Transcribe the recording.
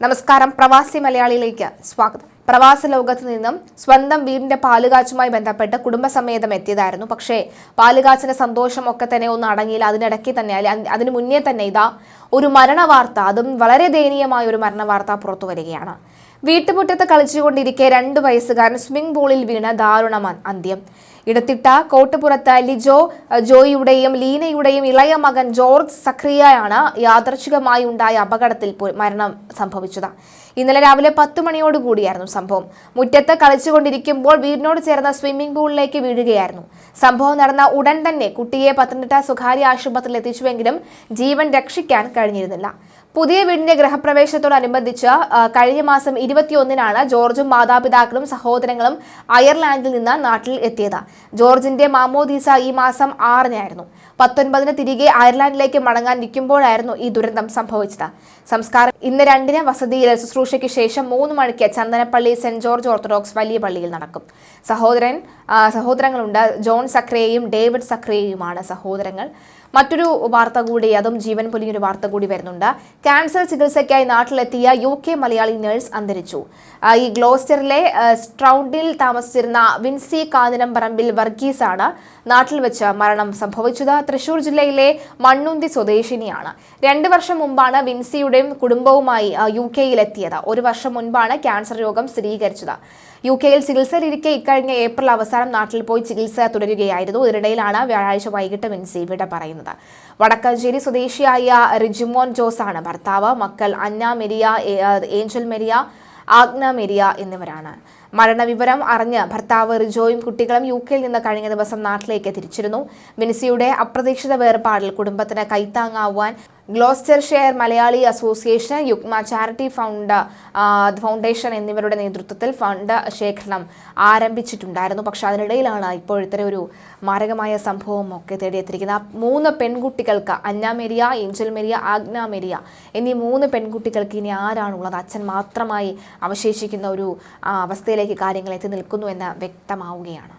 നമസ്കാരം. പ്രവാസി മലയാളിയിലേക്ക് സ്വാഗതം. പ്രവാസ ലോകത്ത് നിന്നും സ്വന്തം വീടിന്റെ പാലുകാച്ചുമായി ബന്ധപ്പെട്ട് കുടുംബസമേതം എത്തിയതായിരുന്നു. പക്ഷേ പാലുകാച്ചിന്റെ സന്തോഷമൊക്കെ തന്നെ ഒന്ന് അടങ്ങിയില്ല. അതിനിടയ്ക്ക് തന്നെ അതിനു മുന്നേ തന്നെ ഇതാ ഒരു മരണവാർത്ത, അതും വളരെ ദയനീയമായ ഒരു മരണവാർത്ത പുറത്തു വരികയാണ്. വീട്ടുമുറ്റത്ത് കളിച്ചുകൊണ്ടിരിക്കെ 2 വയസ്സുകാരൻ സ്വിമ്മിംഗ് പൂളിൽ വീണ് ദാരുണ അന്ത്യം. ഇടത്തിട്ട കോട്ടുപുറത്ത് ലിജോ ജോയിയുടെയും ലീനയുടെയും ഇളയ മകൻ ജോർജ് സക്രിയയാണ് യാദർച്ഛികമായി ഉണ്ടായ അപകടത്തിൽ മരണം സംഭവിച്ചത്. ഇന്നലെ രാവിലെ 10 മണിയോടുകൂടിയായിരുന്നു സംഭവം. മുറ്റത്ത് കളിച്ചുകൊണ്ടിരിക്കുമ്പോൾ വീടിനോട് ചേർന്ന സ്വിമ്മിംഗ് പൂളിലേക്ക് വീഴുകയായിരുന്നു. സംഭവം നടന്ന ഉടൻ തന്നെ കുട്ടിയെ പത്തനംതിട്ട സ്വകാര്യ ആശുപത്രിയിൽ എത്തിച്ചുവെങ്കിലും ജീവൻ രക്ഷിക്കാൻ കഴിഞ്ഞിരുന്നില്ല. പുതിയ വീടിന്റെ ഗൃഹപ്രവേശത്തോടനുബന്ധിച്ച് കഴിഞ്ഞ മാസം 21-നാണ് ജോർജും മാതാപിതാക്കളും സഹോദരങ്ങളും അയർലാൻഡിൽ നിന്ന് നാട്ടിൽ എത്തിയത്. ജോർജിന്റെ മാമോദീസ ഈ മാസം 6-നായിരുന്നു. 19-ന് തിരികെ അയർലാൻഡിലേക്ക് മടങ്ങാൻ നിൽക്കുമ്പോഴായിരുന്നു ഈ ദുരന്തം സംഭവിച്ചത്. സംസ്കാരം ഇന്ന് 2-ന് വസതിയിൽ ശുശ്രൂഷയ്ക്ക് ശേഷം 3 മണിക്ക് ചന്ദനപ്പള്ളി സെന്റ് ജോർജ് ഓർത്തഡോക്സ് വലിയ പള്ളിയിൽ നടക്കും. സഹോദരങ്ങളുണ്ട്. ജോൺ സക്രിയയും ഡേവിഡ് സക്രിയയുമാണ് സഹോദരങ്ങൾ. മറ്റൊരു വാർത്ത കൂടി, അതും ജീവൻ പൊലിഞ്ഞൊരു വാർത്ത കൂടി വരുന്നുണ്ട്. ക്യാൻസർ ചികിത്സയ്ക്കായി നാട്ടിലെത്തിയ UK മലയാളി നഴ്സ് അന്തരിച്ചു. ഈ ഗ്ലോസ്റ്ററിലെ സ്ട്രൗണ്ടിൽ താമസിച്ചിരുന്ന വിൻസി കാഞ്ഞിരംപറമ്പിൽ വർഗീസാണ് നാട്ടിൽ വെച്ച് മരണം സംഭവിച്ചത്. തൃശൂർ ജില്ലയിലെ മണ്ണുന്തി സ്വദേശിനിയാണ്. 2 വർഷം മുമ്പാണ് വിൻസിയുടെയും കുടുംബവുമായി UK-യിൽ എത്തിയത്. 1 വർഷം മുൻപാണ് ക്യാൻസർ രോഗം സ്ഥിരീകരിച്ചത്. UK-യിൽ ചികിത്സയിലിരിക്കെ ഇക്കഴിഞ്ഞ ഏപ്രിൽ അവസാനം നാട്ടിൽ പോയി ചികിത്സ തുടരുകയായിരുന്നു. ഇതിനിടയിലാണ് വ്യാഴാഴ്ച വൈകിട്ട് വിൻസി വിട പറയുന്നത്. വടക്കഞ്ചേരി സ്വദേശിയായ റിജിമോൻ ജോസ് ആണ് ഭർത്താവ്. മക്കൾ അന്ന മെരിയ, ഏഞ്ചൽ മെരിയ, ആഗ്ന മെരിയ എന്നിവരാണ്. മരണവിവരം അറിഞ്ഞ് ഭർത്താവ് റിജോയും കുട്ടികളും UK-യിൽ നിന്ന് കഴിഞ്ഞ ദിവസം നാട്ടിലേക്ക് തിരിച്ചിരുന്നു. വിൻസിയുടെ അപ്രതീക്ഷിത വേർപാടിൽ കുടുംബത്തിന് കൈത്താങ്ങാവാൻ ഗ്ലോസ്റ്റർഷെയർ മലയാളി അസോസിയേഷൻ, യുഗ്മ ചാരിറ്റി ഫൗണ്ടേഷൻ എന്നിവരുടെ നേതൃത്വത്തിൽ ഫണ്ട് ശേഖരണം ആരംഭിച്ചിട്ടുണ്ടായിരുന്നു. പക്ഷെ അതിനിടയിലാണ് ഇപ്പോൾ ഇത്തരം ഒരു മാരകമായ സംഭവം ഒക്കെ തേടിയെത്തിയിരിക്കുന്ന 3 പെൺകുട്ടികൾക്ക്, അന്ന മെരിയ, ഏഞ്ചൽ മെരിയ, ആഗ്ന മെരിയ എന്നീ 3 പെൺകുട്ടികൾക്ക് ഇനി ആരാണുള്ളത്? അച്ഛൻ മാത്രമായി അവശേഷിക്കുന്ന ഒരു അവസ്ഥയിലേക്ക് കാര്യങ്ങൾ എത്തി നിൽക്കുന്നു എന്ന് വ്യക്തമാവുകയാണ്.